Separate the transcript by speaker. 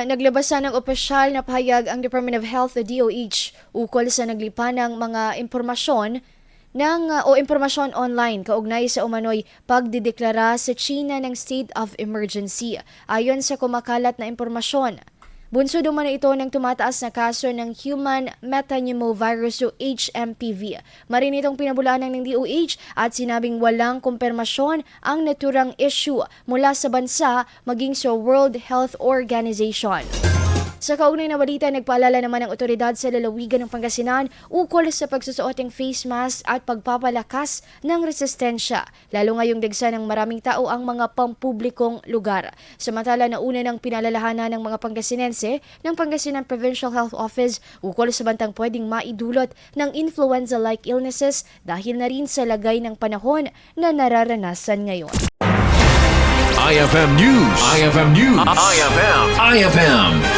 Speaker 1: Naglabas na ng opisyal na pahayag ang Department of Health o DOH ukol sa naglipa ng mga impormasyon impormasyon online kaugnay sa Umano'y pagdideklara sa China ng state of emergency. Ayon sa kumakalat na impormasyon, bunsod umano ito ng tumataas na kaso ng human metapneumovirus o HMPV. Marin itong pinabulaanan ng DOH at sinabing walang kumpirmasyon ang naturang issue mula sa bansa maging sa World Health Organization. Sa kaugnay na balita, nagpaalala naman ang otoridad sa lalawigan ng Pangasinan ukol sa pagsusuot ng face mask at pagpapalakas ng resistensya, lalo ngayong dagsa ng maraming tao ang mga pampublikong lugar. Samantala, nauna ng pinalalahanan ng mga Pangasinense ng Pangasinan Provincial Health Office ukol sa bantang pwedeng maidulot ng influenza-like illnesses dahil na rin sa lagay ng panahon na nararanasan ngayon.
Speaker 2: IFM News. IFM News. IFM.